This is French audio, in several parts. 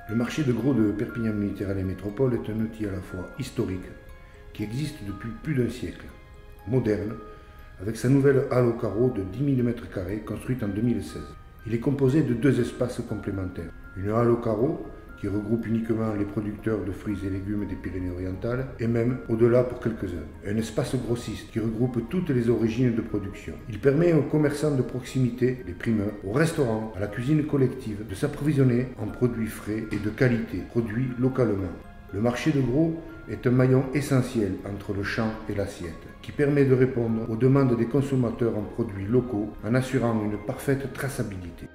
Le marché de gros de Perpignan Méditerranée Métropole est un outil à la fois historique, qui existe depuis plus d'un siècle, moderne, avec sa nouvelle halle au carreau de 10 000 m² construite en 2016. Il est composé de deux espaces complémentaires. Une halle au carreau qui regroupe uniquement les producteurs de fruits et légumes des Pyrénées-Orientales et même au-delà pour quelques-uns. Un espace grossiste qui regroupe toutes les origines de production. Il permet aux commerçants de proximité, les primeurs, aux restaurants, à la cuisine collective de s'approvisionner en produits frais et de qualité, produits localement. Le marché de gros est un maillon essentiel entre le champ et l'assiette, qui permet de répondre aux demandes des consommateurs en produits locaux en assurant une parfaite traçabilité.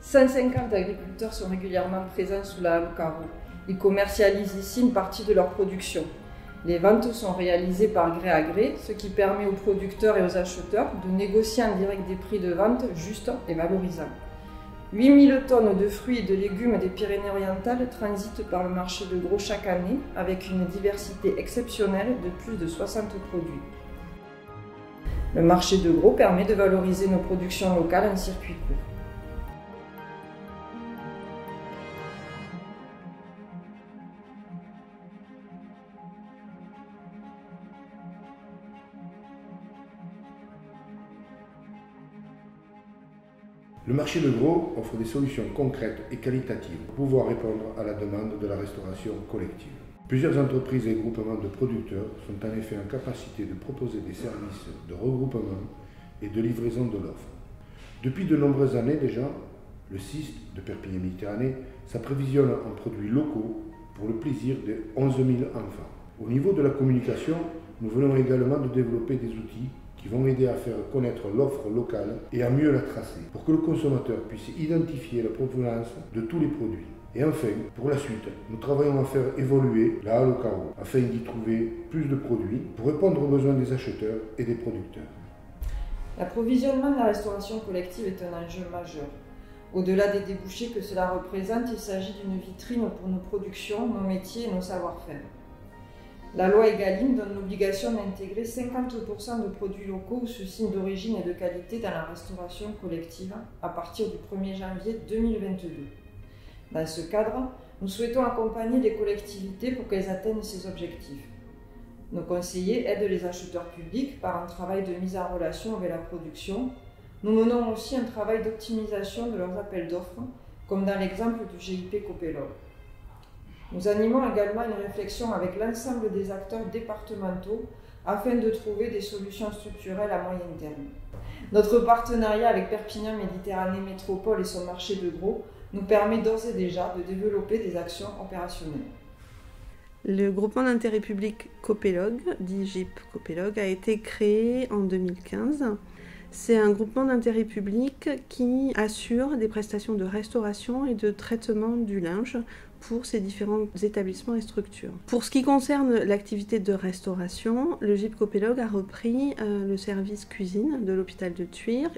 150 agriculteurs sont régulièrement présents sous la halle au carreau. Ils commercialisent ici une partie de leur production. Les ventes sont réalisées par gré à gré, ce qui permet aux producteurs et aux acheteurs de négocier en direct des prix de vente justes et valorisants. 8000 tonnes de fruits et de légumes des Pyrénées-Orientales transitent par le marché de gros chaque année, avec une diversité exceptionnelle de plus de 60 produits. Le marché de gros permet de valoriser nos productions locales en circuit court. Le marché de gros offre des solutions concrètes et qualitatives pour pouvoir répondre à la demande de la restauration collective. Plusieurs entreprises et groupements de producteurs sont en effet en capacité de proposer des services de regroupement et de livraison de l'offre. Depuis de nombreuses années déjà, le CIS de Perpignan Méditerranée s'approvisionne en produits locaux pour le plaisir de 11 000 enfants. Au niveau de la communication, nous venons également de développer des outils qui vont aider à faire connaître l'offre locale et à mieux la tracer, pour que le consommateur puisse identifier la provenance de tous les produits. Et enfin, pour la suite, nous travaillons à faire évoluer la halle au carreau, afin d'y trouver plus de produits pour répondre aux besoins des acheteurs et des producteurs. L'approvisionnement de la restauration collective est un enjeu majeur. Au-delà des débouchés que cela représente, il s'agit d'une vitrine pour nos productions, nos métiers et nos savoir-faire. La loi Egalim donne l'obligation d'intégrer 50% de produits locaux ou sous signe d'origine et de qualité dans la restauration collective à partir du 1er janvier 2022. Dans ce cadre, nous souhaitons accompagner les collectivités pour qu'elles atteignent ces objectifs. Nos conseillers aident les acheteurs publics par un travail de mise en relation avec la production. Nous menons aussi un travail d'optimisation de leurs appels d'offres, comme dans l'exemple du GIP Copélog. Nous animons également une réflexion avec l'ensemble des acteurs départementaux afin de trouver des solutions structurelles à moyen terme. Notre partenariat avec Perpignan Méditerranée Métropole et son marché de gros nous permet d'ores et déjà de développer des actions opérationnelles. Le groupement d'intérêt public Copélog, dit GIP Copélog, a été créé en 2015. C'est un groupement d'intérêt public qui assure des prestations de restauration et de traitement du linge pour ces différents établissements et structures. Pour ce qui concerne l'activité de restauration, le GIP Copélog a repris le service cuisine de l'hôpital de Thuir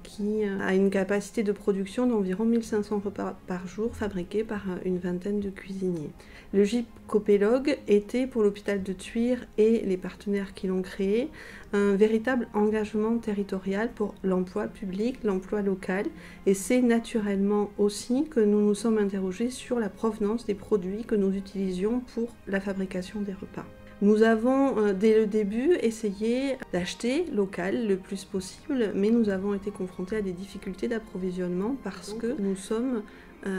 qui a une capacité de production d'environ 1500 repas par jour fabriqués par une vingtaine de cuisiniers. Le GIP Copélog était pour l'hôpital de Thuir et les partenaires qui l'ont créé un véritable engagement territorial pour l'emploi public, l'emploi local, et c'est naturellement aussi que nous nous sommes interrogés sur la provenance des produits que nous utilisions pour la fabrication des repas. Nous avons dès le début essayé d'acheter local le plus possible, mais nous avons été confrontés à des difficultés d'approvisionnement parce que nous sommes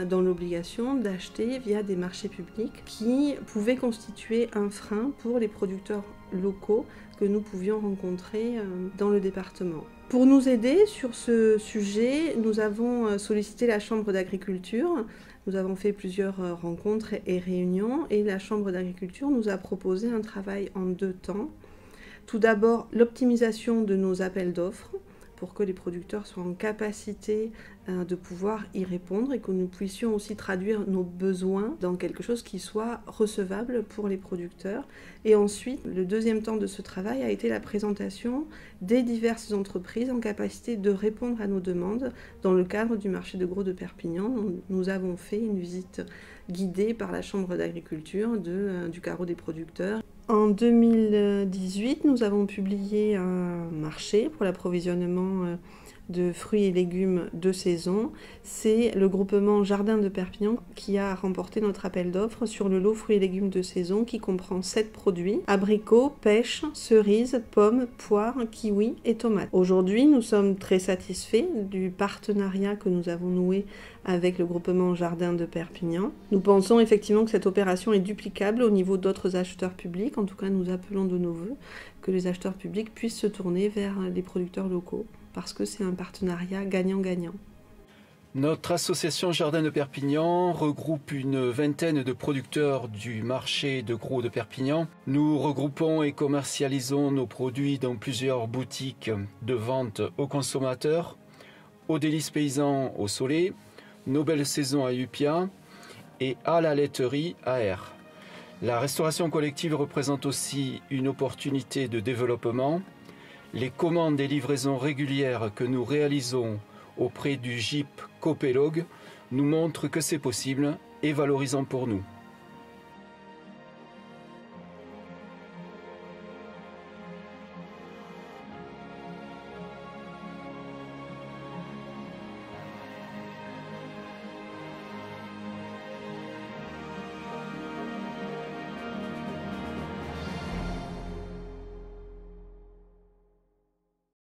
dans l'obligation d'acheter via des marchés publics qui pouvaient constituer un frein pour les producteurs locaux que nous pouvions rencontrer dans le département. Pour nous aider sur ce sujet, nous avons sollicité la Chambre d'agriculture. Nous avons fait plusieurs rencontres et réunions et la Chambre d'agriculture nous a proposé un travail en 2 temps. Tout d'abord, l'optimisation de nos appels d'offres pour que les producteurs soient en capacité de pouvoir y répondre et que nous puissions aussi traduire nos besoins dans quelque chose qui soit recevable pour les producteurs. Et ensuite, le deuxième temps de ce travail a été la présentation des diverses entreprises en capacité de répondre à nos demandes dans le cadre du marché de gros de Perpignan. Nous avons fait une visite guidée par la Chambre d'agriculture du carreau des producteurs. En 2018, nous avons publié un marché pour l'approvisionnement de fruits et légumes de saison. C'est le groupement Jardin de Perpignan qui a remporté notre appel d'offres sur le lot fruits et légumes de saison qui comprend 7 produits: abricots, pêches, cerises, pommes, poires, kiwis et tomates. Aujourd'hui, nous sommes très satisfaits du partenariat que nous avons noué avec le groupement Jardin de Perpignan. Nous pensons effectivement que cette opération est duplicable au niveau d'autres acheteurs publics. En tout cas, nous appelons de nos vœux que les acheteurs publics puissent se tourner vers les producteurs locaux parce que c'est un partenariat gagnant-gagnant. Notre association Jardin de Perpignan regroupe une vingtaine de producteurs du marché de gros de Perpignan. Nous regroupons et commercialisons nos produits dans plusieurs boutiques de vente aux consommateurs, aux Délices Paysans au Soleil, Nos Belles Saisons à Upia et à la laiterie à R. La restauration collective représente aussi une opportunité de développement. Les commandes et livraisons régulières que nous réalisons auprès du GIP Copélogue nous montrent que c'est possible et valorisant pour nous.